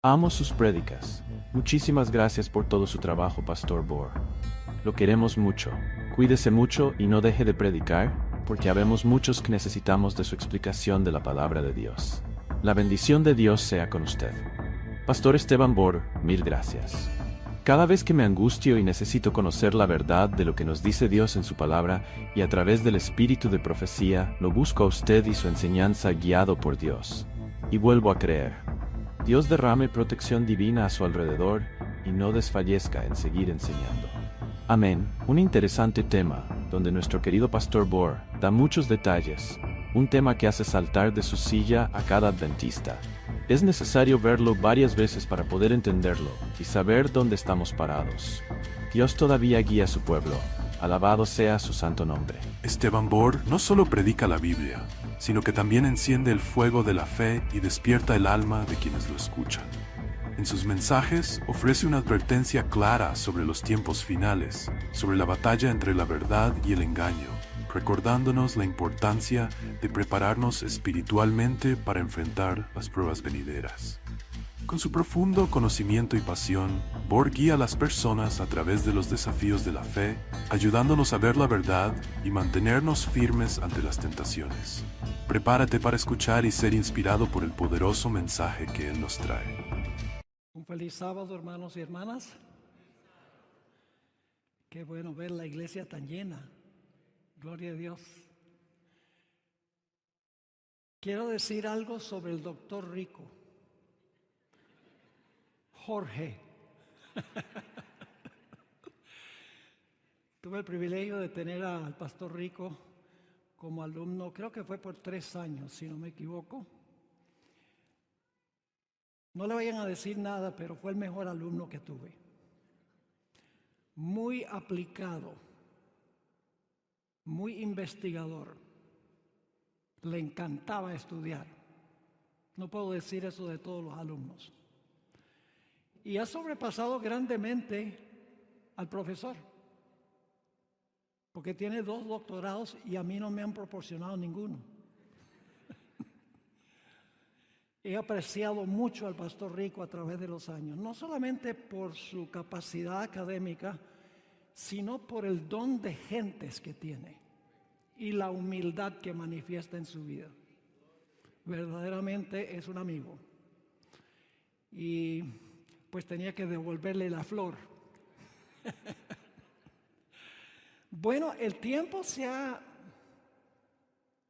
Amo sus prédicas. Muchísimas gracias por todo su trabajo, Pastor Bohr. Lo queremos mucho. Cuídese mucho y no deje de predicar, porque habemos muchos que necesitamos de su explicación de la palabra de Dios. La bendición de Dios sea con usted. Pastor Esteban Bohr, mil gracias. Cada vez que me angustio y necesito conocer la verdad de lo que nos dice Dios en su palabra, y a través del espíritu de profecía, lo busco a usted y su enseñanza guiado por Dios. Y vuelvo a creer. Dios derrame protección divina a su alrededor y no desfallezca en seguir enseñando. Amén. Un interesante tema, donde nuestro querido Pastor Bohr da muchos detalles, un tema que hace saltar de su silla a cada adventista. Es necesario verlo varias veces para poder entenderlo y saber dónde estamos parados. Dios todavía guía a su pueblo. Alabado sea su santo nombre. Esteban Bohr no solo predica la Biblia, sino que también enciende el fuego de la fe y despierta el alma de quienes lo escuchan. En sus mensajes ofrece una advertencia clara sobre los tiempos finales, sobre la batalla entre la verdad y el engaño, recordándonos la importancia de prepararnos espiritualmente para enfrentar las pruebas venideras. Con su profundo conocimiento y pasión, Bohr guía a las personas a través de los desafíos de la fe, ayudándonos a ver la verdad y mantenernos firmes ante las tentaciones. Prepárate para escuchar y ser inspirado por el poderoso mensaje que Él nos trae. Un feliz sábado, hermanos y hermanas. Qué bueno ver la iglesia tan llena. Gloria a Dios. Quiero decir algo sobre el doctor Rico. Jorge. Tuve el privilegio de tener al pastor Rico como alumno, creo que fue por 3 años, si no me equivoco. No le vayan a decir nada, pero fue el mejor alumno que tuve. Muy aplicado, muy investigador. Le encantaba estudiar. No puedo decir eso de todos los alumnos. Y ha sobrepasado grandemente al profesor, porque tiene 2 doctorados y a mí no me han proporcionado ninguno. He apreciado mucho al pastor Rico a través de los años, no solamente por su capacidad académica, sino por el don de gentes que tiene y la humildad que manifiesta en su vida. Verdaderamente es un amigo. Y pues tenía que devolverle la flor. Bueno, el tiempo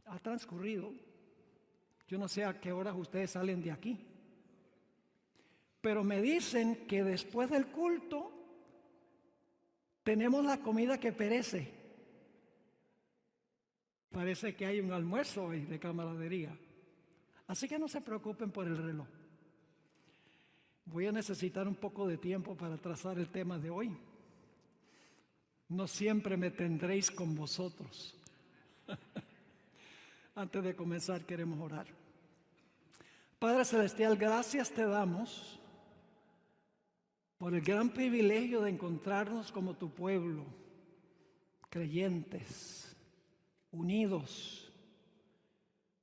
ha transcurrido. Yo no sé a qué horas ustedes salen de aquí. Pero me dicen que después del culto tenemos la comida que perece. Parece que hay un almuerzo hoy de camaradería. Así que no se preocupen por el reloj. Voy a necesitar un poco de tiempo para trazar el tema de hoy. No siempre me tendréis con vosotros. Antes de comenzar queremos orar. Padre Celestial, gracias te damos por el gran privilegio de encontrarnos como tu pueblo, creyentes, unidos,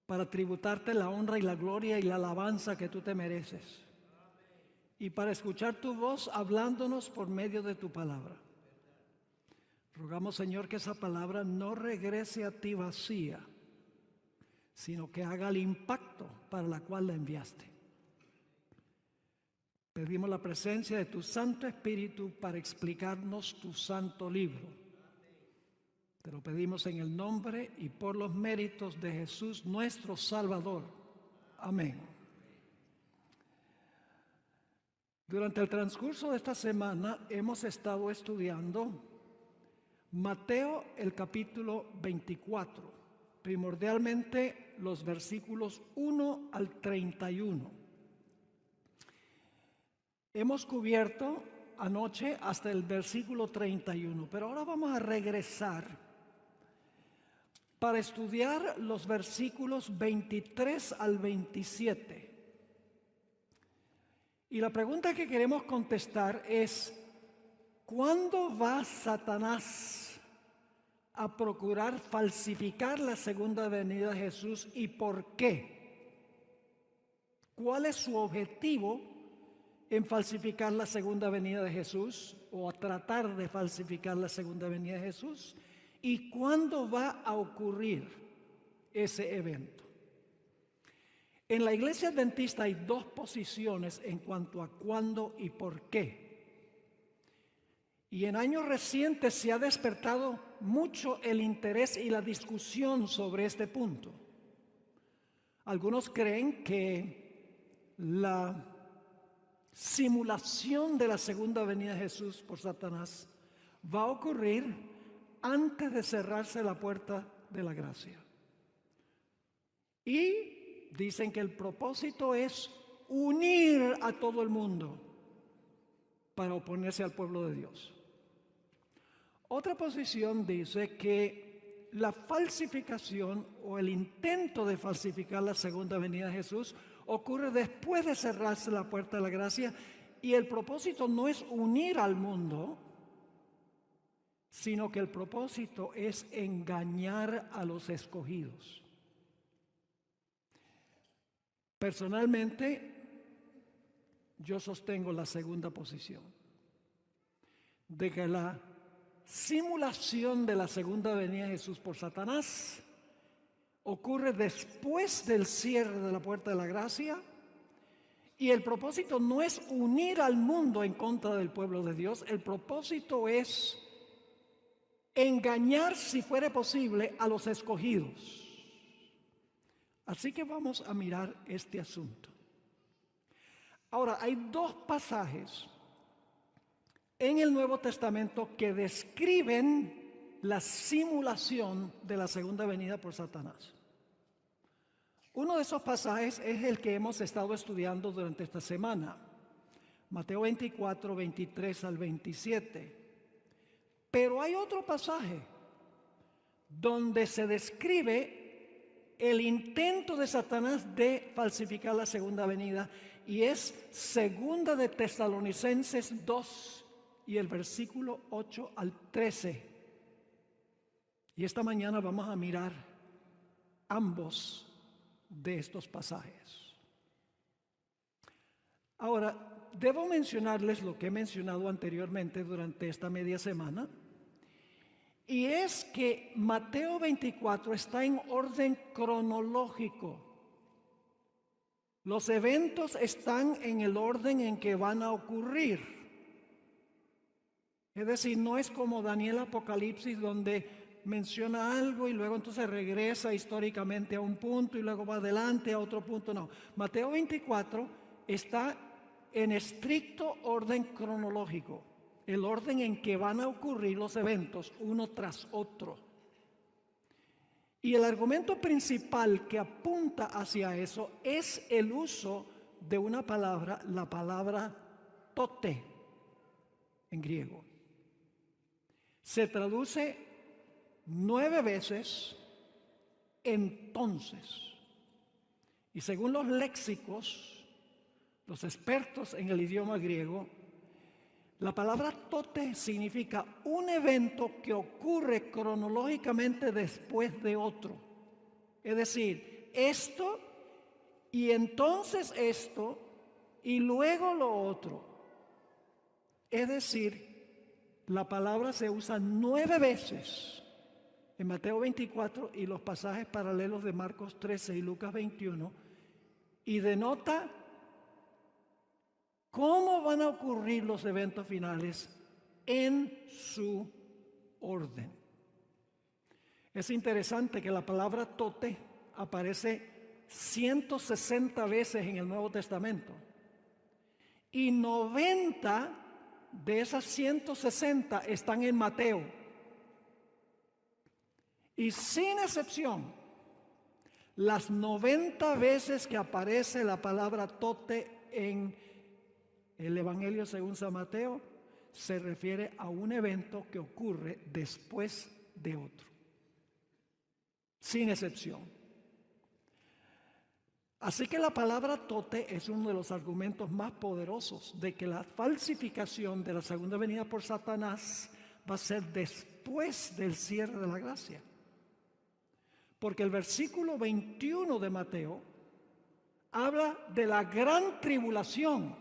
para tributarte la honra y la gloria y la alabanza que tú te mereces. Y para escuchar tu voz hablándonos por medio de tu palabra. Rogamos, Señor, que esa palabra no regrese a ti vacía, sino que haga el impacto para la cual la enviaste. Pedimos la presencia de tu Santo Espíritu para explicarnos tu santo libro. Te lo pedimos en el nombre y por los méritos de Jesús, nuestro Salvador. Amén. Durante el transcurso de esta semana hemos estado estudiando Mateo el capítulo 24, primordialmente los versículos 1 al 31. Hemos cubierto anoche hasta el versículo 31, pero ahora vamos a regresar para estudiar los versículos 23 al 27. Y la pregunta que queremos contestar es: ¿cuándo va Satanás a procurar falsificar la segunda venida de Jesús y por qué? ¿Cuál es su objetivo en falsificar la segunda venida de Jesús o a tratar de falsificar la segunda venida de Jesús? ¿Y cuándo va a ocurrir ese evento? En la Iglesia Adventista hay dos posiciones en cuanto a cuándo y por qué. Y en años recientes se ha despertado mucho el interés y la discusión sobre este punto. Algunos creen que la simulación de la segunda venida de Jesús por Satanás va a ocurrir antes de cerrarse la puerta de la gracia. Y dicen que el propósito es unir a todo el mundo para oponerse al pueblo de Dios. Otra posición dice que la falsificación o el intento de falsificar la segunda venida de Jesús ocurre después de cerrarse la puerta de la gracia, y el propósito no es unir al mundo, sino que el propósito es engañar a los escogidos. Personalmente, yo sostengo la segunda posición, de que la simulación de la segunda venida de Jesús por Satanás ocurre después del cierre de la puerta de la gracia, y el propósito no es unir al mundo en contra del pueblo de Dios. El propósito es engañar, si fuera posible, a los escogidos. Así que vamos a mirar este asunto. Ahora, hay dos pasajes en el Nuevo Testamento que describen la simulación de la segunda venida por Satanás. Uno de esos pasajes es el que hemos estado estudiando durante esta semana, Mateo 24, 23 al 27. Pero hay otro pasaje donde se describe el intento de Satanás de falsificar la segunda venida, y es segunda de Tesalonicenses 2 y el versículo 8 al 13. Y esta mañana vamos a mirar ambos de estos pasajes. Ahora, debo mencionarles lo que he mencionado anteriormente durante esta media semana, y es que Mateo 24 está en orden cronológico. Los eventos están en el orden en que van a ocurrir. Es decir, no es como Daniel Apocalipsis, donde menciona algo y luego entonces regresa históricamente a un punto y luego va adelante a otro punto. No, Mateo 24 está en estricto orden cronológico, el orden en que van a ocurrir los eventos uno tras otro. Y el argumento principal que apunta hacia eso es el uso de una palabra, la palabra tote en griego. Se traduce 9 veces entonces. Y según los léxicos, los expertos en el idioma griego, la palabra tote significa un evento que ocurre cronológicamente después de otro. Es decir, esto y entonces esto y luego lo otro. Es decir, la palabra se usa 9 veces en Mateo 24 y los pasajes paralelos de Marcos 13 y Lucas 21, y denota cómo van a ocurrir los eventos finales en su orden. Es interesante que la palabra tote aparece 160 veces en el Nuevo Testamento, y 90 de esas 160 están en Mateo. Y sin excepción, las 90 veces que aparece la palabra tote en el Evangelio según San Mateo, se refiere a un evento que ocurre después de otro. Sin excepción. Así que la palabra tote es uno de los argumentos más poderosos de que la falsificación de la segunda venida por Satanás va a ser después del cierre de la gracia. Porque el versículo 21 de Mateo habla de la gran tribulación.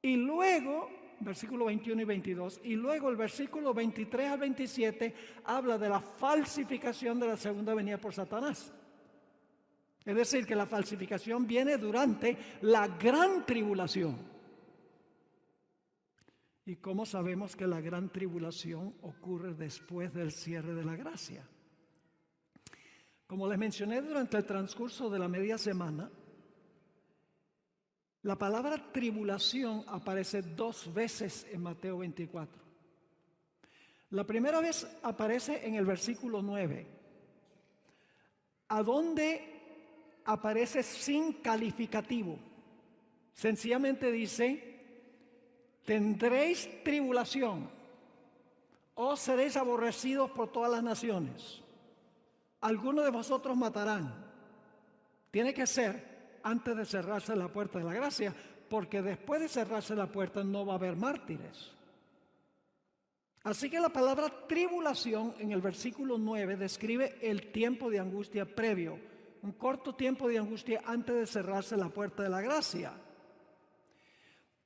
Y luego, versículo 21 y 22, y luego el versículo 23 al 27 habla de la falsificación de la segunda venida por Satanás. Es decir, que la falsificación viene durante la gran tribulación. ¿Y cómo sabemos que la gran tribulación ocurre después del cierre de la gracia? Como les mencioné durante el transcurso de la media semana, la palabra tribulación aparece 2 veces en Mateo 24. La primera vez aparece en el versículo 9, a donde aparece sin calificativo. Sencillamente dice: tendréis tribulación, o seréis aborrecidos por todas las naciones. Algunos de vosotros matarán. Tiene que ser antes de cerrarse la puerta de la gracia, porque después de cerrarse la puerta no va a haber mártires. Así que la palabra tribulación en el versículo 9 describe el tiempo de angustia previo, un corto tiempo de angustia antes de cerrarse la puerta de la gracia.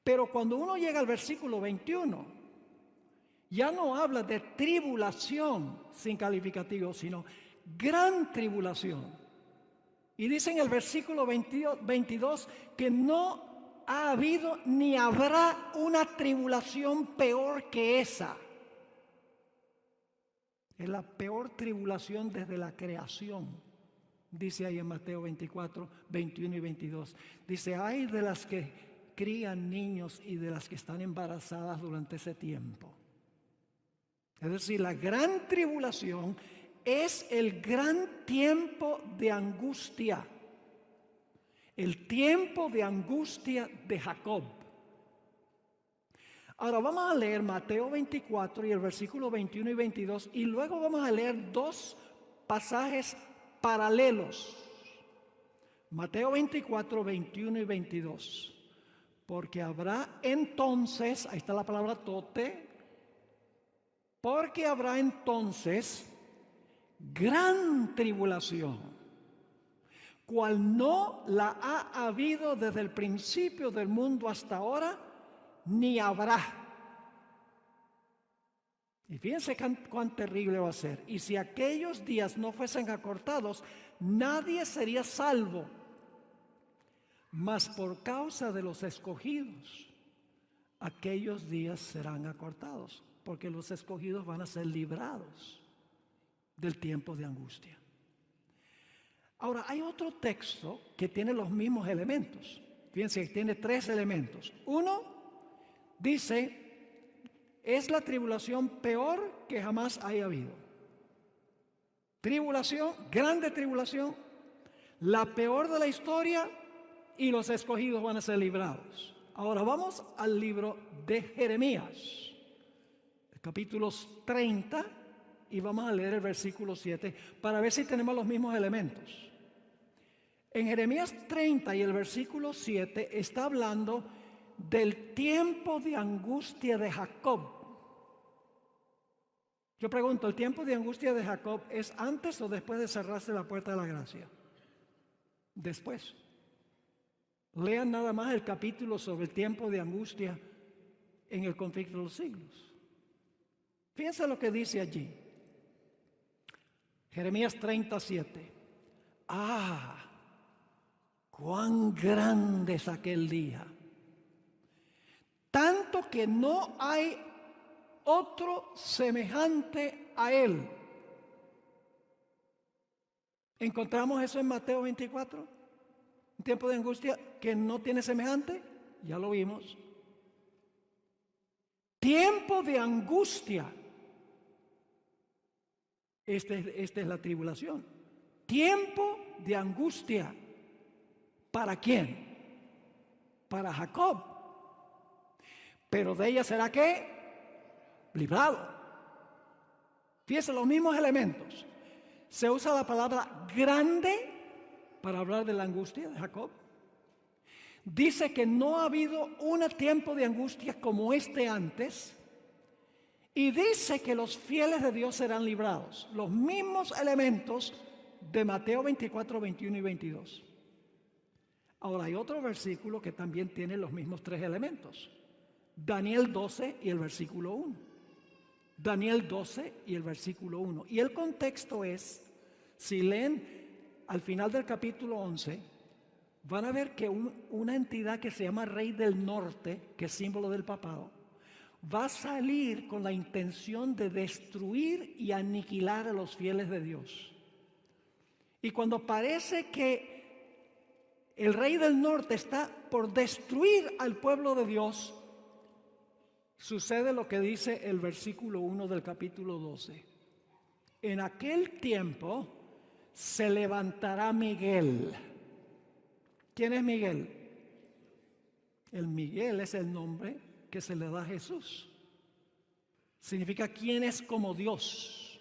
Pero cuando uno llega al versículo 21, ya no habla de tribulación sin calificativo, sino gran tribulación. Y dice en el versículo 22 que no ha habido ni habrá una tribulación peor que esa. Es la peor tribulación desde la creación, dice ahí en Mateo 24, 21 y 22. Dice: ay de las que crían niños y de las que están embarazadas durante ese tiempo. Es decir, la gran tribulación es el gran tiempo de angustia, el tiempo de angustia de Jacob. Ahora vamos a leer Mateo 24 y el versículo 21 y 22, y luego vamos a leer 2 pasajes paralelos. Mateo 24, 21 y 22. Porque habrá entonces, ahí está la palabra tote, porque habrá entonces gran tribulación, cual no la ha habido desde el principio del mundo hasta ahora, ni habrá. Y fíjense cuán terrible va a ser. Y si aquellos días no fuesen acortados, nadie sería salvo. Mas por causa de los escogidos, aquellos días serán acortados, porque los escogidos van a ser librados del tiempo de angustia. Ahora, hay otro texto que tiene los mismos elementos. Fíjense que tiene 3 elementos. Uno dice: es la tribulación peor que jamás haya habido. Tribulación, grande tribulación, la peor de la historia, y los escogidos van a ser librados. Ahora vamos al libro de Jeremías, capítulos 30, y vamos a leer el versículo 7 para ver si tenemos los mismos elementos. En Jeremías 30 y el versículo 7 está hablando del tiempo de angustia de Jacob. Yo pregunto, ¿el tiempo de angustia de Jacob es antes o después de cerrarse la puerta de la gracia? Después. Lean nada más el capítulo sobre el tiempo de angustia en el conflicto de los siglos. Piensa lo que dice allí. Jeremías 37. Cuán grande es aquel día. Tanto que no hay otro semejante a él. ¿Encontramos eso en Mateo 24? Un tiempo de angustia que no tiene semejante, ya lo vimos. Tiempo de angustia. Esta es la tribulación. Tiempo de angustia. ¿Para quién? Para Jacob. Pero de ella será ¿qué? Librado. Fíjense los mismos elementos. Se usa la palabra grande para hablar de la angustia de Jacob. Dice que no ha habido un tiempo de angustia como este antes. Y dice que los fieles de Dios serán librados. Los mismos elementos de Mateo 24, 21 y 22. Ahora hay otro versículo que también tiene los mismos 3 elementos. Daniel 12 y el versículo 1. Daniel 12 y el versículo 1. Y el contexto es, si leen al final del capítulo 11, van a ver que una entidad que se llama Rey del Norte, que es símbolo del papado, va a salir con la intención de destruir y aniquilar a los fieles de Dios. Y cuando parece que el Rey del Norte está por destruir al pueblo de Dios, sucede lo que dice el versículo 1 del capítulo 12. En aquel tiempo se levantará Miguel. ¿Quién es Miguel? El Miguel es el nombre que se le da a Jesús. Significa quién es como Dios.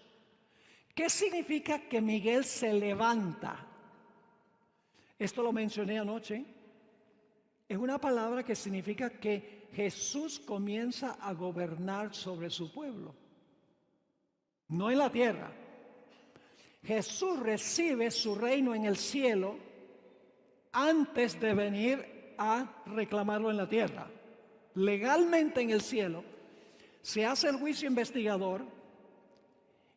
¿Qué significa que Miguel se levanta? Esto lo mencioné anoche. Es una palabra que significa que Jesús comienza a gobernar sobre su pueblo. No en la tierra. Jesús recibe su reino en el cielo antes de venir a reclamarlo en la tierra. Legalmente en el cielo se hace el juicio investigador,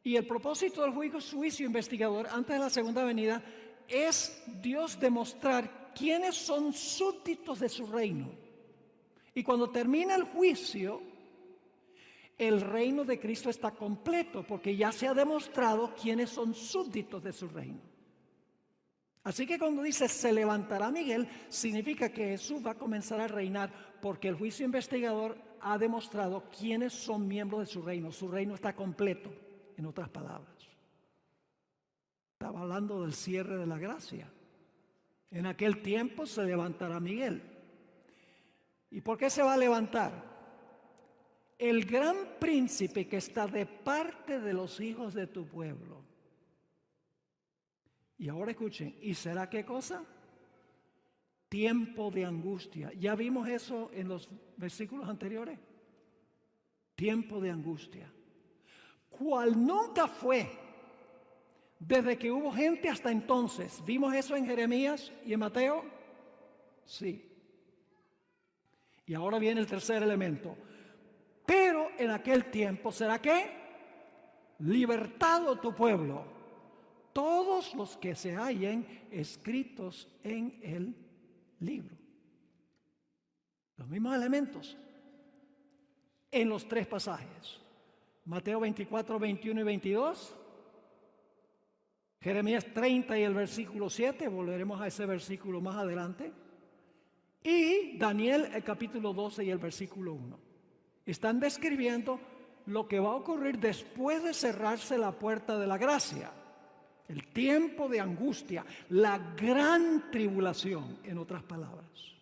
y el propósito del juicio investigador antes de la segunda venida es Dios demostrar quiénes son súbditos de su reino. Y cuando termina el juicio, el reino de Cristo está completo, porque ya se ha demostrado quiénes son súbditos de su reino. Así que cuando dice se levantará Miguel, significa que Jesús va a comenzar a reinar, porque el juicio investigador ha demostrado quiénes son miembros de su reino. Su reino está completo, en otras palabras. Estaba hablando del cierre de la gracia. En aquel tiempo se levantará Miguel. ¿Y por qué se va a levantar? El gran príncipe que está de parte de los hijos de tu pueblo. Y ahora escuchen, ¿y será qué cosa? Tiempo de angustia. ¿Ya vimos eso en los versículos anteriores? Tiempo de angustia. ¿Cuál nunca fue desde que hubo gente hasta entonces? ¿Vimos eso en Jeremías y en Mateo? Sí. Y ahora viene el tercer elemento. Pero en aquel tiempo, ¿será qué? Libertado tu pueblo, todos los que se hallen escritos en el libro. Los mismos elementos en los tres pasajes. Mateo 24, 21 y 22. Jeremías 30 y el versículo 7. Volveremos a ese versículo más adelante. Y Daniel, el capítulo 12 y el versículo 1. Están describiendo lo que va a ocurrir después de cerrarse la puerta de la gracia. El tiempo de angustia, la gran tribulación, en otras palabras.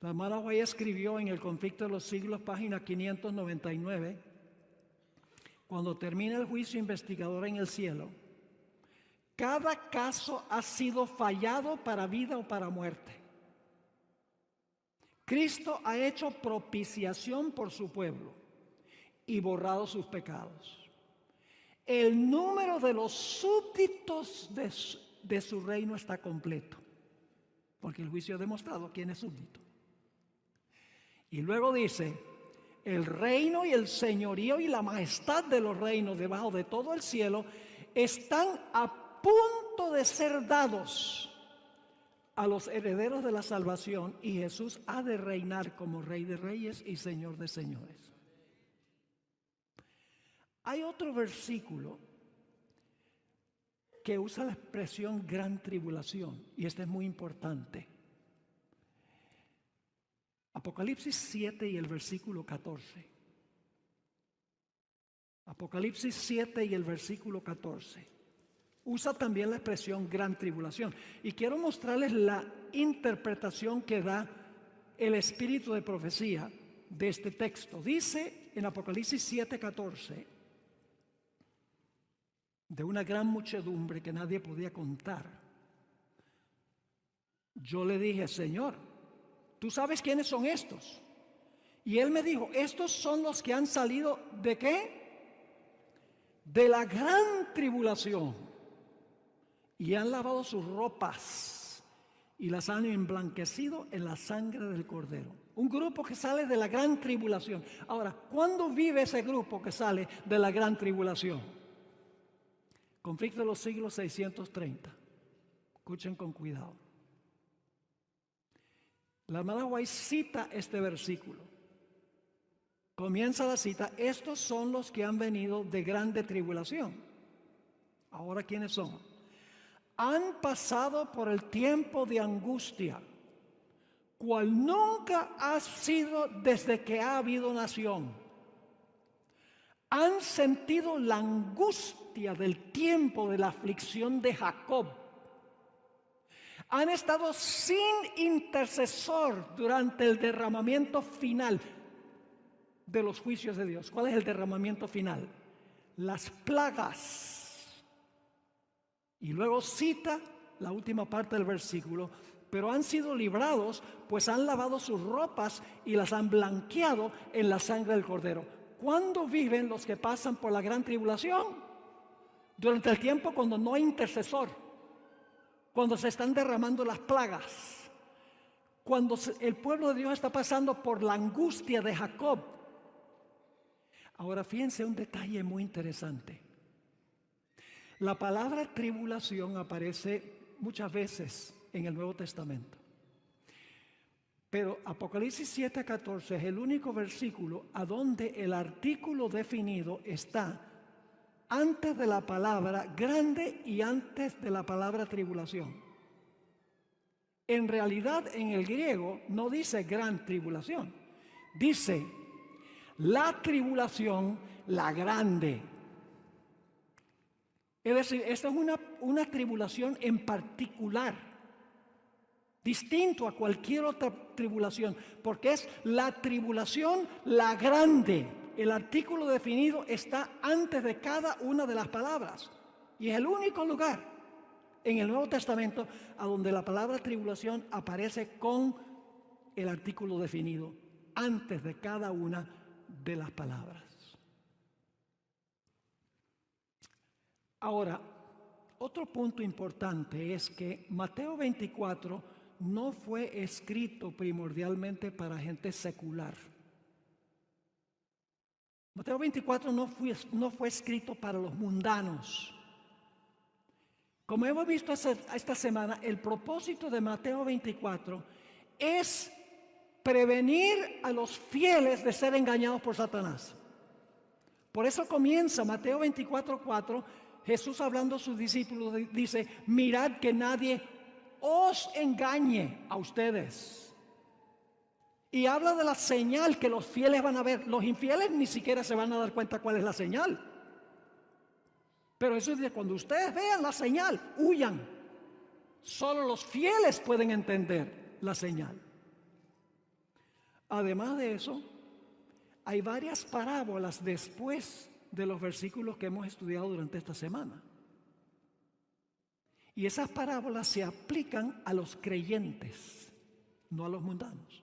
La hermana Guaya escribió en El conflicto de los siglos, página 599, cuando termina el juicio investigador en el cielo, cada caso ha sido fallado para vida o para muerte. Cristo ha hecho propiciación por su pueblo y borrado sus pecados. El número de los súbditos de su reino está completo, porque el juicio ha demostrado quién es súbdito. Y luego dice, el reino y el señorío y la majestad de los reinos debajo de todo el cielo están a punto de ser dados a los herederos de la salvación, y Jesús ha de reinar como Rey de Reyes y Señor de Señores. Hay otro versículo que usa la expresión gran tribulación, y este es muy importante. Apocalipsis 7 y el versículo 14. Apocalipsis 7 y el versículo 14. Usa también la expresión gran tribulación. Y quiero mostrarles la interpretación que da el espíritu de profecía de este texto. Dice en Apocalipsis 7:14, de una gran muchedumbre que nadie podía contar. Yo le dije, Señor, ¿tú sabes quiénes son estos? Y él me dijo, estos son los que han salido ¿de qué? De la gran tribulación. Y han lavado sus ropas y las han emblanquecido en la sangre del Cordero. Un grupo que sale de la gran tribulación. Ahora, ¿cuándo vive ese grupo que sale de la gran tribulación? Conflicto de los siglos 630. Escuchen con cuidado. La hermana White cita este versículo. Comienza la cita: estos son los que han venido de grande tribulación. Ahora, ¿quiénes son? Han pasado por el tiempo de angustia, cual nunca ha sido desde que ha habido nación. Han sentido la angustia del tiempo de la aflicción de Jacob. Han estado sin intercesor durante el derramamiento final de los juicios de Dios. ¿Cuál es el derramamiento final? Las plagas. Y luego cita la última parte del versículo: pero han sido librados, pues han lavado sus ropas y las han blanqueado en la sangre del Cordero. ¿Cuándo viven los que pasan por la gran tribulación? Durante el tiempo cuando no hay intercesor, cuando se están derramando las plagas, cuando el pueblo de Dios está pasando por la angustia de Jacob. Ahora fíjense un detalle muy interesante. La palabra tribulación aparece muchas veces en el Nuevo Testamento, pero Apocalipsis 7:14 es el único versículo a donde el artículo definido está antes de la palabra grande y antes de la palabra tribulación. En realidad, en el griego no dice gran tribulación, dice la tribulación, la grande. Es decir, esta es una tribulación en particular, distinto a cualquier otra tribulación, porque es la tribulación, la grande. El artículo definido está antes de cada una de las palabras, y es el único lugar en el Nuevo Testamento a donde la palabra tribulación aparece con el artículo definido antes de cada una de las palabras. Ahora, otro punto importante es que Mateo 24 no fue escrito primordialmente para gente secular. Mateo 24 no fue escrito para los mundanos. Como hemos visto esta semana, el propósito de Mateo 24 es prevenir a los fieles de ser engañados por Satanás. Por eso comienza Mateo 24:4, Jesús hablando a sus discípulos dice: mirad que nadie os engañe a ustedes. Y habla de la señal que los fieles van a ver. Los infieles ni siquiera se van a dar cuenta cuál es la señal. Pero eso dice: cuando ustedes vean la señal, huyan. Solo los fieles pueden entender la señal. Además de eso, hay varias parábolas después de los versículos que hemos estudiado durante esta semana. Y esas parábolas se aplican a los creyentes, no a los mundanos.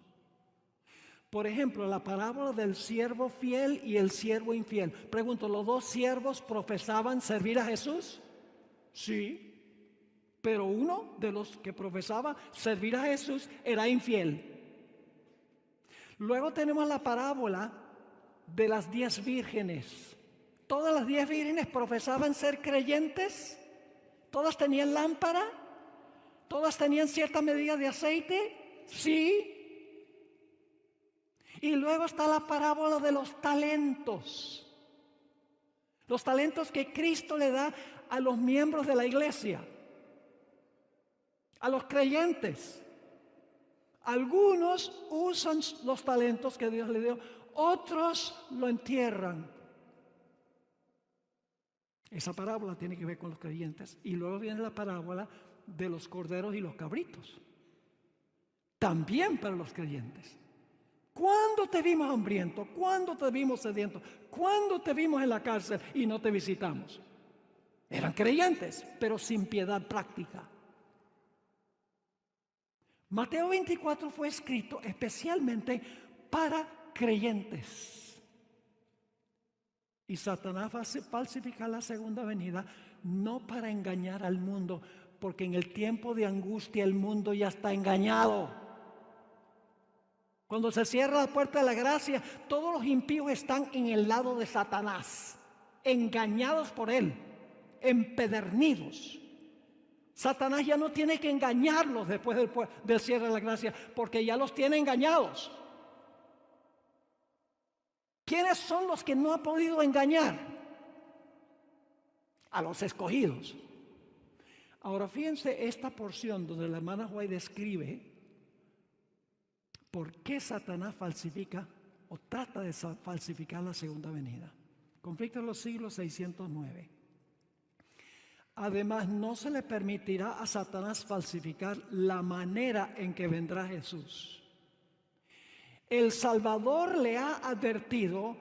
Por ejemplo, la parábola del siervo fiel y el siervo infiel. Pregunto, ¿los dos siervos profesaban servir a Jesús? Sí, pero uno de los que profesaba servir a Jesús era infiel. Luego tenemos la parábola de las 10 vírgenes. Todas las 10 vírgenes profesaban ser creyentes, todas tenían lámpara, todas tenían cierta medida de aceite, sí. Y luego está la parábola de los talentos. Los talentos que Cristo le da a los miembros de la iglesia, a los creyentes. Algunos usan los talentos que Dios le dio, otros lo entierran. Esa parábola tiene que ver con los creyentes. Y luego viene la parábola de los corderos y los cabritos, también para los creyentes. ¿Cuándo te vimos hambriento? ¿Cuándo te vimos sediento? ¿Cuándo te vimos en la cárcel y no te visitamos? Eran creyentes, pero sin piedad práctica. Mateo 24 fue escrito especialmente para creyentes. Y Satanás va a falsificar la segunda venida no para engañar al mundo, porque en el tiempo de angustia el mundo ya está engañado. Cuando se cierra la puerta de la gracia, todos los impíos están en el lado de Satanás, engañados por él, empedernidos. Satanás ya no tiene que engañarlos después del cierre de la gracia, porque ya los tiene engañados. ¿Quiénes son los que no ha podido engañar? A los escogidos. Ahora fíjense esta porción donde la hermana White describe por qué Satanás falsifica o trata de falsificar la segunda venida. Conflicto de los siglos 609. Además, no se le permitirá a Satanás falsificar la manera en que vendrá Jesús. El Salvador le ha advertido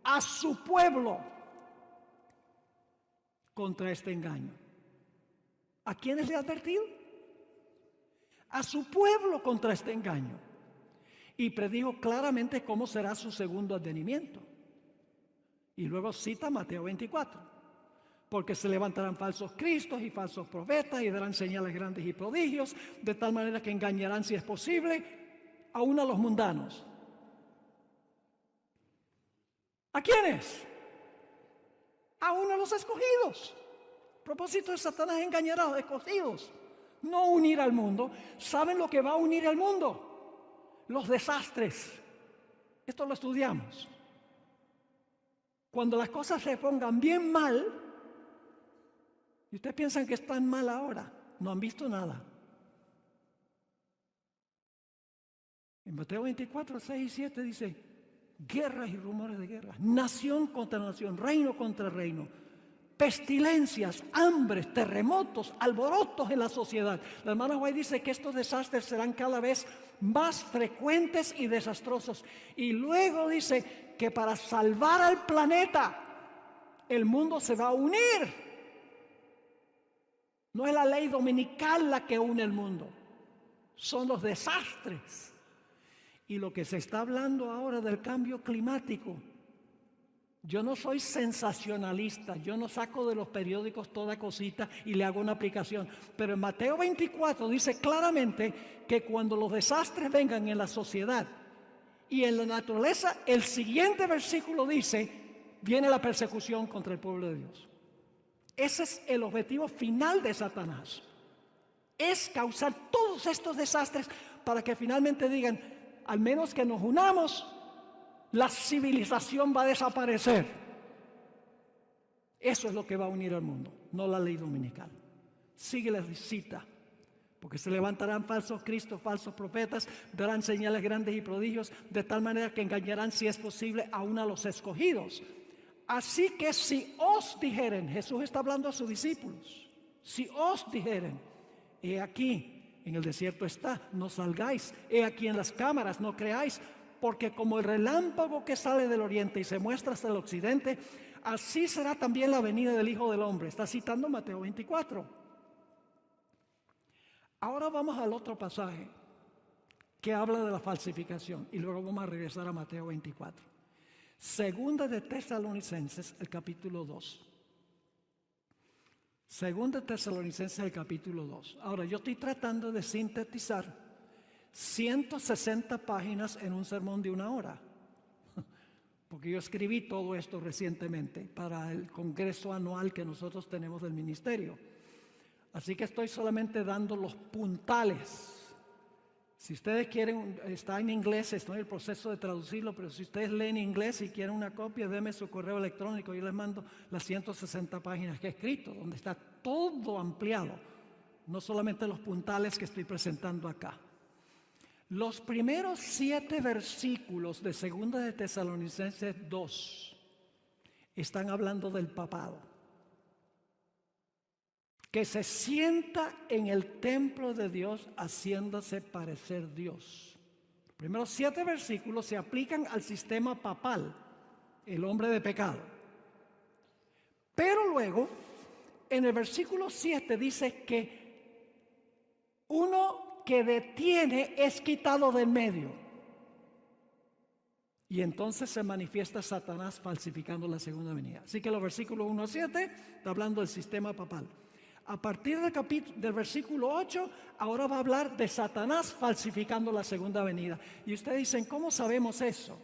a su pueblo contra este engaño. ¿A quiénes le ha advertido? A su pueblo contra este engaño. Y predijo claramente cómo será su segundo advenimiento. Y luego cita Mateo 24. Porque se levantarán falsos cristos y falsos profetas y darán señales grandes y prodigios, de tal manera que engañarán, si es posible, aún a los mundanos. ¿A quiénes? Aún a los escogidos. El propósito de Satanás es engañar a los escogidos, no unir al mundo. ¿Saben lo que va a unir al mundo? Los desastres. Esto lo estudiamos. Cuando las cosas se pongan bien mal, y ustedes piensan que están mal ahora, no han visto nada. En Mateo 24, 6 y 7 dice, guerras y rumores de guerras, nación contra nación, reino contra reino, pestilencias, hambres, terremotos, alborotos en la sociedad. La hermana White dice que estos desastres serán cada vez más frecuentes y desastrosos. Y luego dice que para salvar al planeta, el mundo se va a unir. No es la ley dominical la que une el mundo, son los desastres. Y lo que se está hablando ahora del cambio climático, yo no soy sensacionalista, yo no saco de los periódicos toda cosita y le hago una aplicación, pero en Mateo 24 dice claramente que cuando los desastres vengan en la sociedad y en la naturaleza, el siguiente versículo dice, viene la persecución contra el pueblo de Dios. Ese es el objetivo final de Satanás. Es causar todos estos desastres para que finalmente digan, al menos que nos unamos, la civilización va a desaparecer. Eso es lo que va a unir al mundo, no la ley dominical. Sigue la cita. Porque se levantarán falsos cristos, falsos profetas, darán señales grandes y prodigios, de tal manera que engañarán, si es posible, aún a los escogidos. Así que si os dijeren, Jesús está hablando a sus discípulos, si os dijeren, he aquí, en el desierto está, no salgáis, he aquí en las cámaras, no creáis, porque como el relámpago que sale del oriente y se muestra hasta el occidente, así será también la venida del Hijo del Hombre. Está citando Mateo 24. Ahora vamos al otro pasaje que habla de la falsificación y luego vamos a regresar a Mateo 24. Segunda de Tesalonicenses, el capítulo 2. Segunda de Tesalonicenses, el capítulo 2. Ahora, yo estoy tratando de sintetizar 160 páginas en un sermón de 1 hora. Porque yo escribí todo esto recientemente para el congreso anual que nosotros tenemos del ministerio. Así que estoy solamente dando los puntales. Si ustedes quieren, está en inglés, estoy en el proceso de traducirlo, pero si ustedes leen inglés y quieren una copia, denme su correo electrónico, yo les mando las 160 páginas que he escrito, donde está todo ampliado, no solamente los puntales que estoy presentando acá. Los primeros 7 versículos de 2 de Tesalonicenses 2 están hablando del papado, que se sienta en el templo de Dios haciéndose parecer Dios. Los primeros 7 versículos se aplican al sistema papal, el hombre de pecado. Pero luego, en el versículo 7 dice que uno que detiene es quitado del medio. Y entonces se manifiesta Satanás falsificando la segunda venida. Así que los versículos 1 a 7 está hablando del sistema papal. A partir del versículo 8, ahora va a hablar de Satanás falsificando la segunda venida. Y ustedes dicen, ¿cómo sabemos eso?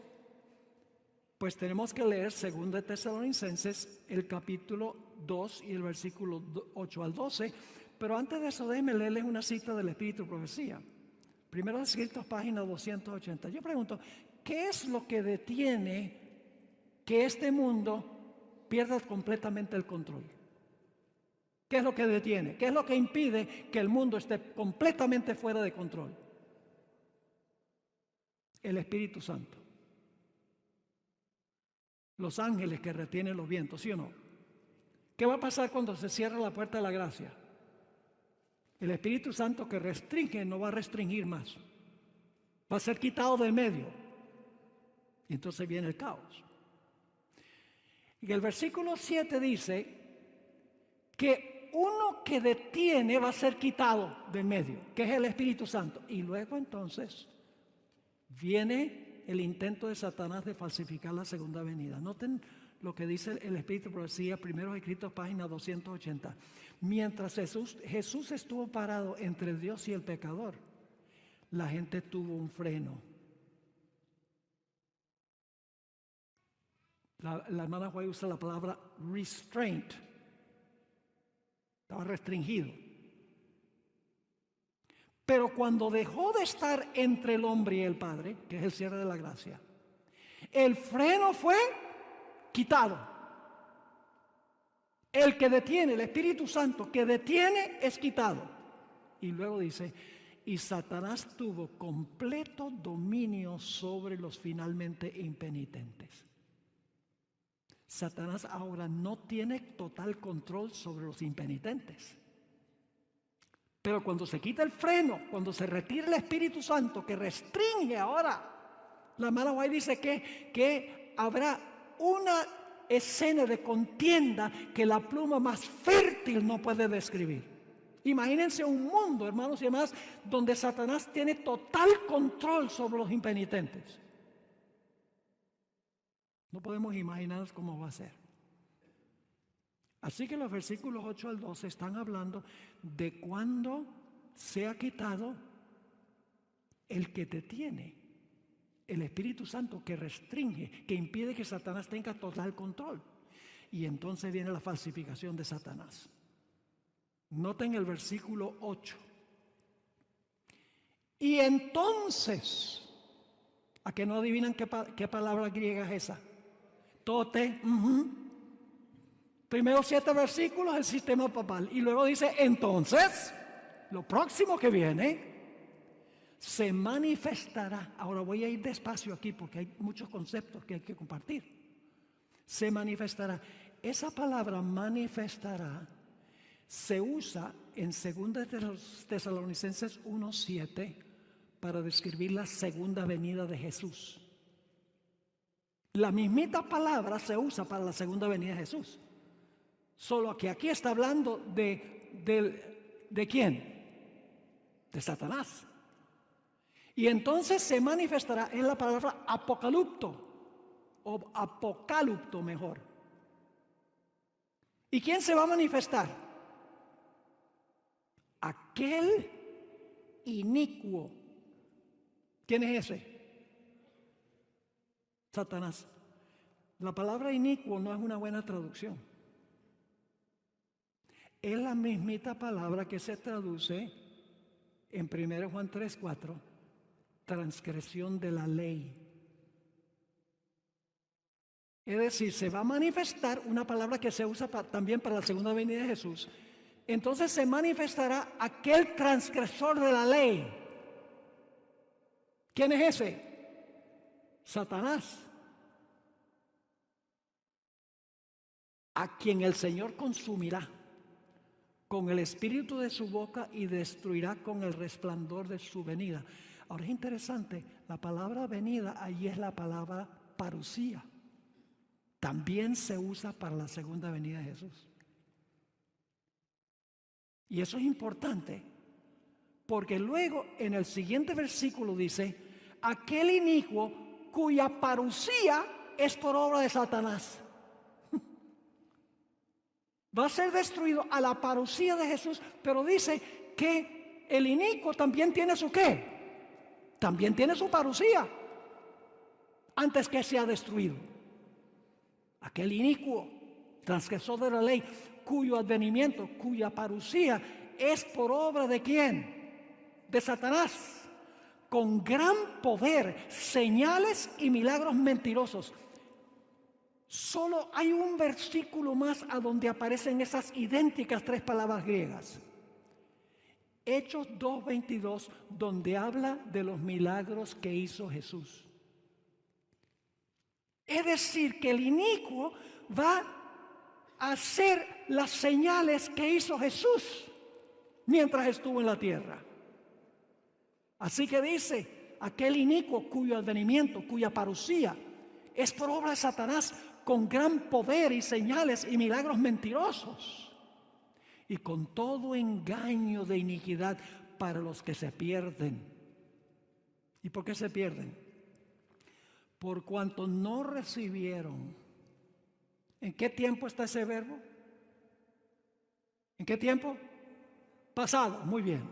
Pues tenemos que leer 2 de Tesalonicenses, el capítulo 2 y el versículo 8 al 12. Pero antes de eso, déjenme leerles una cita del Espíritu de Profecía. Primero escritos, página 280. Yo pregunto, ¿qué es lo que detiene que este mundo pierda completamente el control? ¿Qué es lo que detiene? ¿Qué es lo que impide que el mundo esté completamente fuera de control? El Espíritu Santo. Los ángeles que retienen los vientos, ¿sí o no? ¿Qué va a pasar cuando se cierra la puerta de la gracia? El Espíritu Santo que restringe no va a restringir más. Va a ser quitado del medio. Y entonces viene el caos. Y el versículo 7 dice que uno que detiene va a ser quitado del medio, que es el Espíritu Santo. Y luego entonces viene el intento de Satanás de falsificar la segunda venida. Noten lo que dice el Espíritu de Profecía, primeros escritos, página 280. Mientras Jesús estuvo parado entre Dios y el pecador, la gente tuvo un freno. La hermana White usa la palabra restraint. Estaba restringido. Pero cuando dejó de estar entre el hombre y el Padre, que es el cierre de la gracia, el freno fue quitado. El que detiene, el Espíritu Santo que detiene, es quitado. Y luego dice, y Satanás tuvo completo dominio sobre los finalmente impenitentes. Satanás ahora no tiene total control sobre los impenitentes. Pero cuando se quita el freno, cuando se retira el Espíritu Santo que restringe ahora, la hermana White dice que habrá una escena de contienda que la pluma más fértil no puede describir. Imagínense un mundo, hermanos y hermanas, donde Satanás tiene total control sobre los impenitentes. No podemos imaginar cómo va a ser. Así que los versículos 8 al 12 están hablando de cuando se ha quitado el que te tiene, el Espíritu Santo que restringe, que impide que Satanás tenga total control. Y entonces viene la falsificación de Satanás. Noten el versículo 8. Y entonces, ¿a que no adivinan qué palabra griega es esa? Tote. Primero 7 versículos, el sistema papal. Y luego dice, entonces, lo próximo que viene, se manifestará. Ahora voy a ir despacio aquí porque hay muchos conceptos que hay que compartir. Se manifestará. Esa palabra manifestará se usa en 2 Tesalonicenses 1:7 para describir la segunda venida de Jesús. La mismita palabra se usa para la segunda venida de Jesús. Solo que aquí está hablando ¿de quién? De Satanás. Y entonces se manifestará en la palabra apocalipto, o apocalipto mejor. ¿Y quién se va a manifestar? Aquel inicuo. ¿Quién es ese? Satanás. La palabra inicuo no es una buena traducción. Es la mismita palabra que se traduce en 1 Juan 3:4, transgresión de la ley. Es decir, se va a manifestar una palabra que se usa también para la segunda venida de Jesús. Entonces se manifestará aquel transgresor de la ley. ¿Quién es ese? Satanás. A quien el Señor consumirá con el espíritu de su boca y destruirá con el resplandor de su venida. Ahora es interesante, la palabra venida allí es la palabra parusía. También se usa para la segunda venida de Jesús. Y eso es importante, porque luego en el siguiente versículo dice, aquel inicuo cuya parusía es por obra de Satanás. Va a ser destruido a la parucía de Jesús, pero dice que el inicuo también tiene su ¿qué? También tiene su parucía antes que sea destruido. Aquel inicuo, transgresor de la ley, cuyo advenimiento, cuya parucía es por obra de ¿quién? De Satanás, con gran poder, señales y milagros mentirosos. Solo hay un versículo más a donde aparecen esas idénticas 3 palabras griegas. Hechos 2:22, donde habla de los milagros que hizo Jesús. Es decir, que el inicuo va a hacer las señales que hizo Jesús mientras estuvo en la tierra. Así que dice, aquel inicuo cuyo advenimiento, cuya parucía es por obra de Satanás, con gran poder y señales y milagros mentirosos, y con todo engaño de iniquidad para los que se pierden. ¿Y por qué se pierden? Por cuanto no recibieron. ¿En qué tiempo está ese verbo? ¿En qué tiempo? Pasado, muy bien.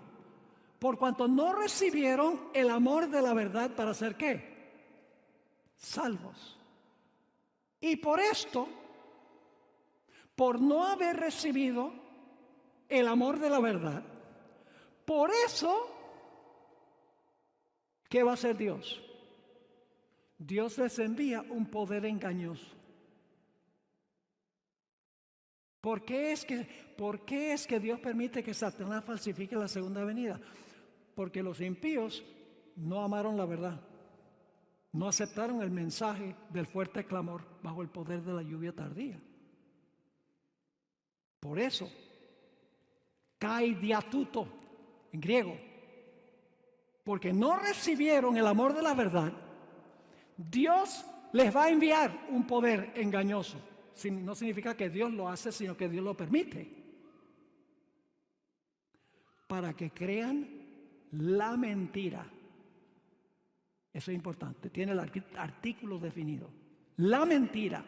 Por cuanto no recibieron el amor de la verdad para ser ¿qué? Salvos. Y por esto, por no haber recibido el amor de la verdad, por eso, ¿qué va a hacer Dios? Dios les envía un poder engañoso. ¿Por qué es que Dios permite que Satanás falsifique la segunda venida? Porque los impíos no amaron la verdad. No aceptaron el mensaje del fuerte clamor bajo el poder de la lluvia tardía. Por eso, kai diatuto en griego, porque no recibieron el amor de la verdad, Dios les va a enviar un poder engañoso. No significa que Dios lo hace, sino que Dios lo permite. Para que crean la mentira. Eso es importante, tiene el artículo definido. La mentira,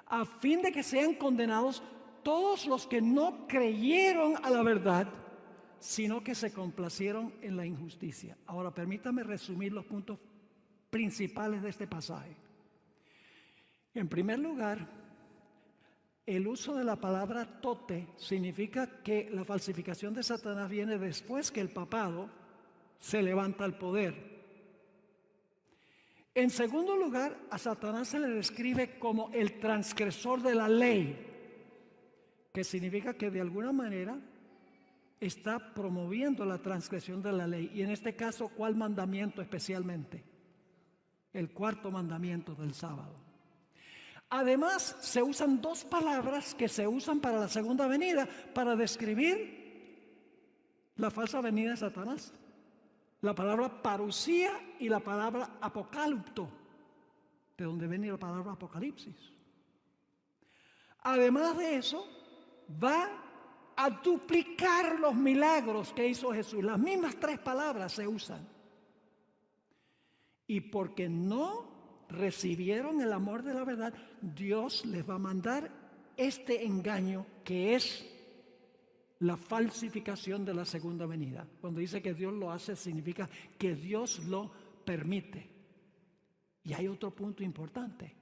a fin de que sean condenados todos los que no creyeron a la verdad, sino que se complacieron en la injusticia. Ahora, permítame resumir los puntos principales de este pasaje. En primer lugar, el uso de la palabra tote significa que la falsificación de Satanás viene después que el papado se levanta al poder. En segundo lugar, a Satanás se le describe como el transgresor de la ley, que significa que de alguna manera está promoviendo la transgresión de la ley. Y en este caso, ¿cuál mandamiento especialmente? El 4º mandamiento del sábado. Además, se usan 2 palabras que se usan para la segunda venida para describir la falsa venida de Satanás. La palabra parusía y la palabra apocalipto, de donde viene la palabra apocalipsis. Además de eso, va a duplicar los milagros que hizo Jesús. Las mismas 3 palabras se usan. Y porque no recibieron el amor de la verdad, Dios les va a mandar este engaño que es la falsificación de la segunda venida. Cuando dice que Dios lo hace, significa que Dios lo permite. Y hay otro punto importante.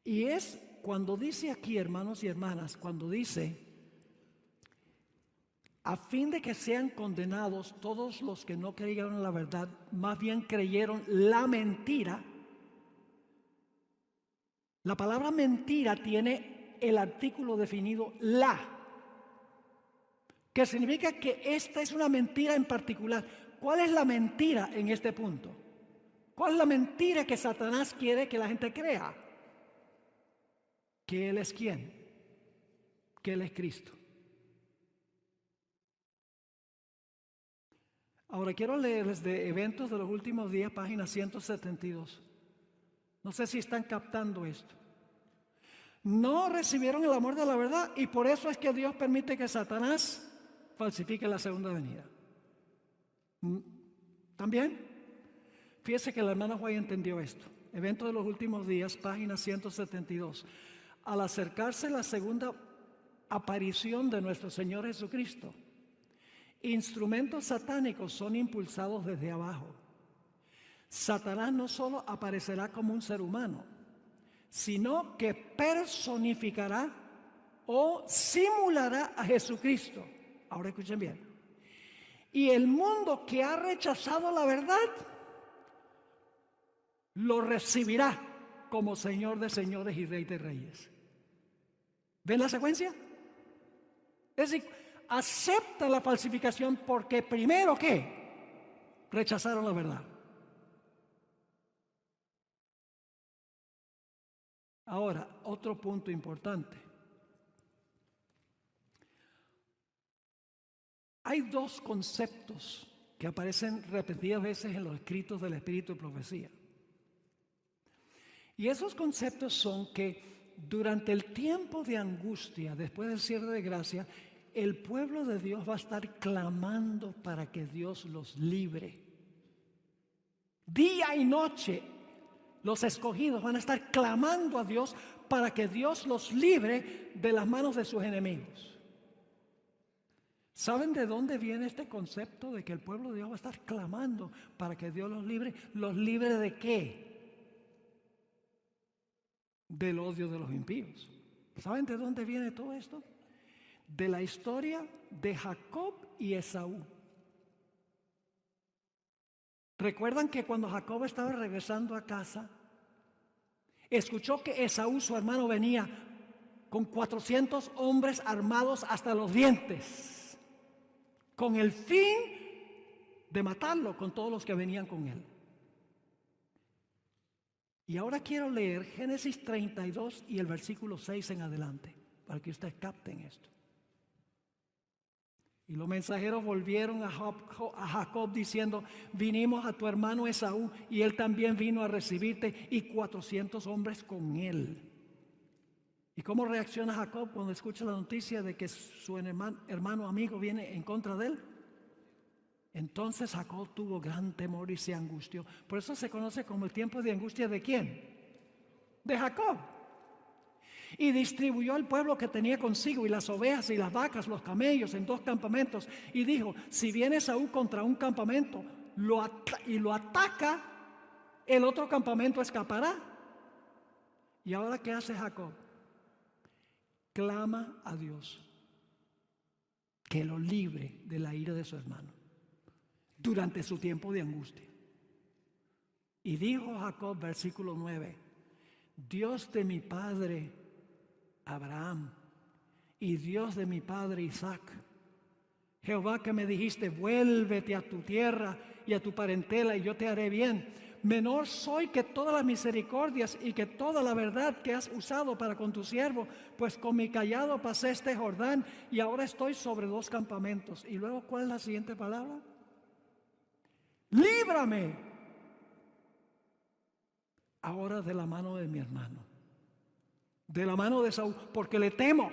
Y es cuando dice aquí, hermanos y hermanas, cuando dice, a fin de que sean condenados todos los que no creyeron en la verdad, más bien creyeron la mentira. La palabra mentira tiene el artículo definido la, que significa que esta es una mentira en particular. ¿Cuál es la mentira en este punto? ¿Cuál es la mentira que Satanás quiere que la gente crea? Que Él es ¿quién? Que Él es Cristo. Ahora quiero leerles de Eventos de los Últimos Días, página 172. No sé si están captando esto. No recibieron el amor de la verdad y por eso es que Dios permite que Satanás falsifique la segunda venida. ¿También? Fíjese que la hermana White entendió esto. Evento de los Últimos Días, página 172. Al acercarse la segunda aparición de nuestro Señor Jesucristo. Instrumentos satánicos son impulsados desde abajo. Satanás no solo aparecerá como un ser humano, sino que personificará o simulará a Jesucristo. Ahora escuchen bien. Y el mundo que ha rechazado la verdad lo recibirá como Señor de señores y Rey de reyes. ¿Ven la secuencia? Es decir, acepta la falsificación porque primero, ¿qué? Rechazaron la verdad. Ahora, otro punto importante. Hay dos conceptos que aparecen repetidas veces en los escritos del Espíritu de Profecía. Y esos conceptos son que durante el tiempo de angustia, después del cierre de gracia, el pueblo de Dios va a estar clamando para que Dios los libre. Día y noche, los escogidos van a estar clamando a Dios para que Dios los libre de las manos de sus enemigos. ¿Saben de dónde viene este concepto de que el pueblo de Dios va a estar clamando para que Dios los libre? ¿Los libre de qué? Del odio de los impíos. ¿Saben de dónde viene todo esto? De la historia de Jacob y Esaú. ¿Recuerdan que cuando Jacob estaba regresando a casa, escuchó que Esaú, su hermano, venía con 400 hombres armados hasta los dientes, con el fin de matarlo con todos los que venían con él? Y ahora quiero leer Génesis 32 y el versículo 6 en adelante, para que ustedes capten esto. Y los mensajeros volvieron a Jacob diciendo: vinimos a tu hermano Esaú, y él también vino a recibirte, y 400 hombres con él. ¿Y cómo reacciona Jacob cuando escucha la noticia de que su hermano amigo viene en contra de él? Entonces Jacob tuvo gran temor y se angustió. Por eso se conoce como el tiempo de angustia ¿de quién? De Jacob. Y distribuyó al pueblo que tenía consigo, y las ovejas y las vacas, los camellos, en 2 campamentos. Y dijo: si viene Esaú contra un campamento y lo ataca, el otro campamento escapará. ¿Y ahora qué hace Jacob? Clama a Dios que lo libre de la ira de su hermano durante su tiempo de angustia. Y dijo Jacob, versículo 9: Dios de mi padre Abraham y Dios de mi padre Isaac, Jehová que me dijiste: vuélvete a tu tierra y a tu parentela y yo te haré bien, menor soy que todas las misericordias y que toda la verdad que has usado para con tu siervo, pues con mi cayado pasé este Jordán y ahora estoy sobre 2 campamentos. Y luego, ¿cuál es la siguiente palabra? Líbrame ahora de la mano de mi hermano, de la mano de Saúl, porque le temo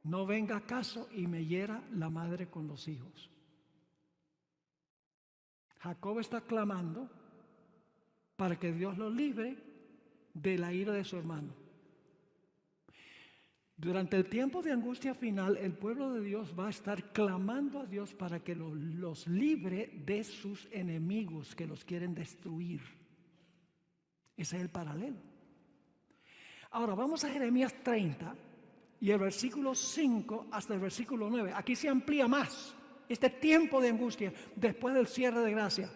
no venga acaso y me hiera la madre con los hijos. Jacob está clamando para que Dios lo libre de la ira de su hermano. Durante el tiempo de angustia final, el pueblo de Dios va a estar clamando a Dios para que los libre de sus enemigos que los quieren destruir. Ese es el paralelo. Ahora vamos a Jeremías 30 y el versículo 5 hasta el versículo 9. Aquí se amplía más este tiempo de angustia después del cierre de gracia.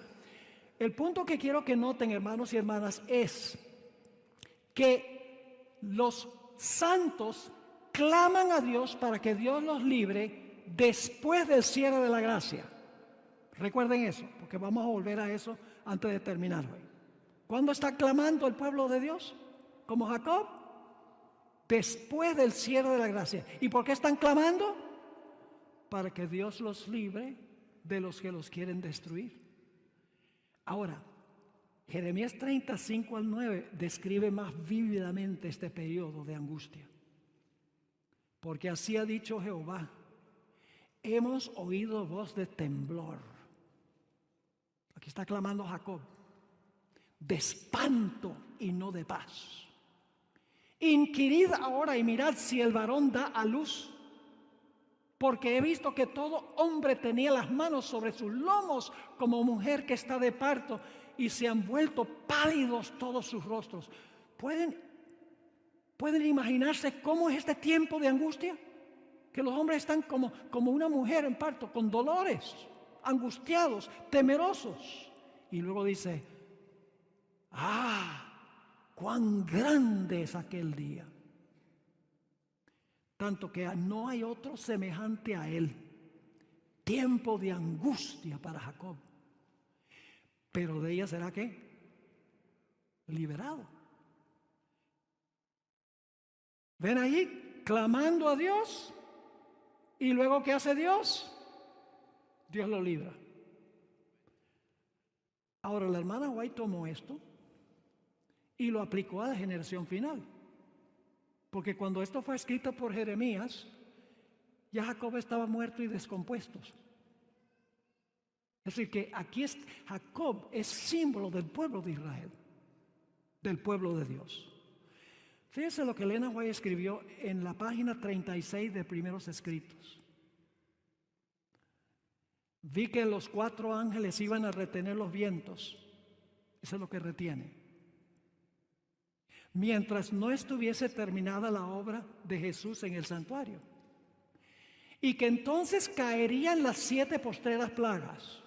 El punto que quiero que noten, hermanos y hermanas, es que los santos claman a Dios para que Dios los libre después del cierre de la gracia. Recuerden eso, porque vamos a volver a eso antes de terminar hoy. ¿Cuándo está clamando el pueblo de Dios? Como Jacob, después del cierre de la gracia. ¿Y por qué están clamando? Para que Dios los libre de los que los quieren destruir. Ahora, Jeremías 35 al 9 describe más vívidamente este periodo de angustia. Porque así ha dicho Jehová: hemos oído voz de temblor. Aquí está clamando Jacob, de espanto y no de paz. Inquirid ahora y mirad si el varón da a luz, porque he visto que todo hombre tenía las manos sobre sus lomos como mujer que está de parto, y se han vuelto pálidos todos sus rostros. ¿Pueden imaginarse cómo es este tiempo de angustia? Que los hombres están como una mujer en parto, con dolores, angustiados, temerosos. Y luego dice, cuán grande es aquel día. Tanto que no hay otro semejante a él. Tiempo de angustia para Jacob. Pero de ella será ¿qué? Liberado. ¿Ven ahí? Clamando a Dios. ¿Y luego qué hace Dios? Dios lo libra. Ahora la hermana White tomó esto y lo aplicó a la generación final. Porque cuando esto fue escrito por Jeremías, ya Jacob estaba muerto y descompuesto. Es decir, que aquí Jacob es símbolo del pueblo de Israel, del pueblo de Dios. Fíjense lo que Elena White escribió en la página 36 de Primeros Escritos. Vi que los 4 ángeles iban a retener los vientos. Eso es lo que retiene. Mientras no estuviese terminada la obra de Jesús en el santuario. Y que entonces caerían las 7 postreras plagas.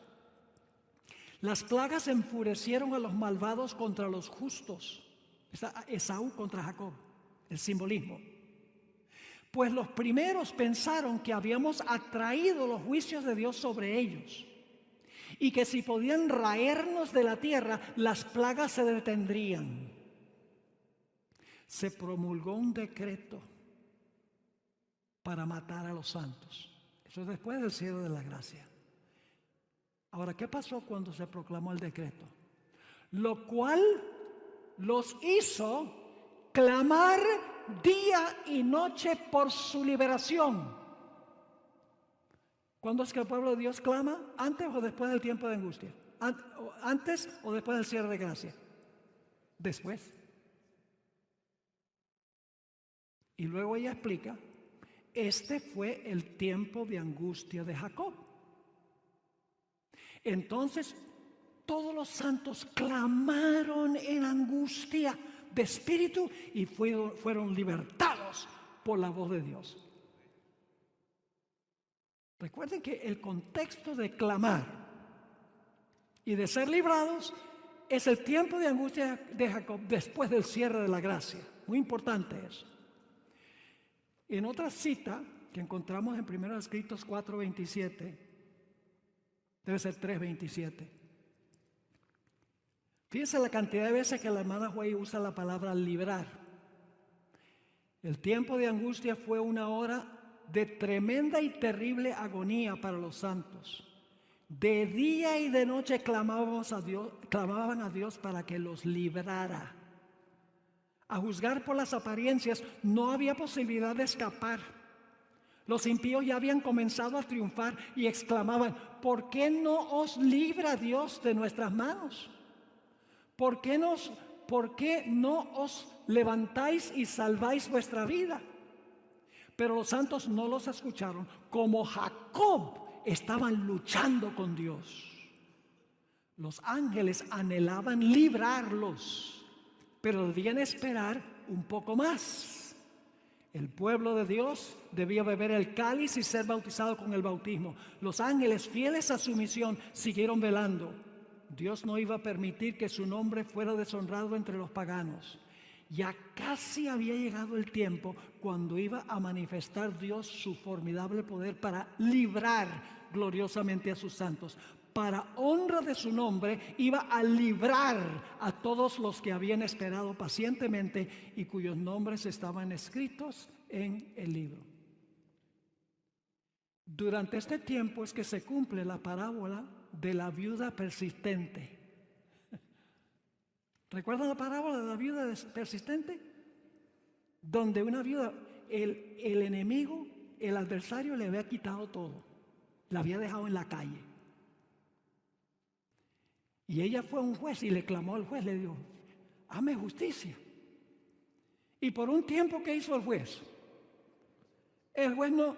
Las plagas enfurecieron a los malvados contra los justos. Esaú contra Jacob, el simbolismo. Pues los primeros pensaron que habíamos atraído los juicios de Dios sobre ellos y que si podían raernos de la tierra, las plagas se detendrían. Se promulgó un decreto para matar a los santos. Eso es después del cierre de la gracia. Ahora, ¿qué pasó cuando se proclamó el decreto? Lo cual los hizo clamar día y noche por su liberación. ¿Cuándo es que el pueblo de Dios clama? ¿Antes o después del tiempo de angustia? ¿Antes o después del cierre de gracia? Después. Y luego ella explica, este fue el tiempo de angustia de Jacob. Entonces todos los santos clamaron en angustia de espíritu y fueron libertados por la voz de Dios. Recuerden que el contexto de clamar y de ser librados es el tiempo de angustia de Jacob después del cierre de la gracia. Muy importante eso. En otra cita que encontramos en 1 Escritos 4:27, debe ser 3:27. Fíjense la cantidad de veces que la hermana White usa la palabra librar. El tiempo de angustia fue una hora de tremenda y terrible agonía para los santos. De día y de noche clamaban a Dios para que los librara. A juzgar por las apariencias, no había posibilidad de escapar. Los impíos ya habían comenzado a triunfar y exclamaban, ¿por qué no os libra Dios de nuestras manos? ¿Por qué no os levantáis y salváis vuestra vida? Pero los santos no los escucharon. Como Jacob estaban luchando con Dios. Los ángeles anhelaban librarlos, pero debían esperar un poco más. El pueblo de Dios debía beber el cáliz y ser bautizado con el bautismo. Los ángeles, fieles a su misión, siguieron velando. Dios no iba a permitir que su nombre fuera deshonrado entre los paganos. Ya casi había llegado el tiempo cuando iba a manifestar Dios su formidable poder para librar gloriosamente a sus santos. Para honra de su nombre, iba a librar a todos los que habían esperado pacientemente y cuyos nombres estaban escritos en el libro. Durante este tiempo es que se cumple la parábola de la viuda persistente. ¿Recuerdan la parábola de la viuda persistente? Donde una viuda, el enemigo, el adversario le había quitado todo. La había dejado en la calle. Y ella fue a un juez y le clamó al juez, le dijo, hazme justicia. Y por un tiempo, ¿qué hizo el juez? El juez no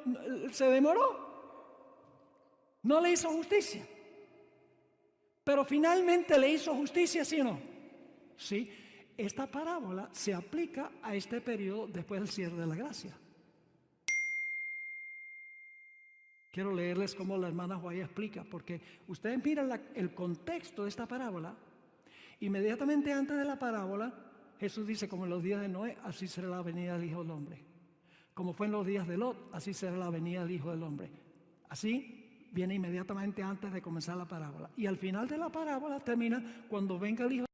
se demoró. No le hizo justicia. Pero finalmente le hizo justicia, ¿sí o no? Sí. Esta parábola se aplica a este periodo después del cierre de la gracia. Quiero leerles cómo la hermana Joya explica, porque ustedes miran el contexto de esta parábola. Inmediatamente antes de la parábola, Jesús dice, como en los días de Noé, así será la venida del Hijo del Hombre. Como fue en los días de Lot, así será la venida del Hijo del Hombre. Así viene inmediatamente antes de comenzar la parábola. Y al final de la parábola termina cuando venga el Hijo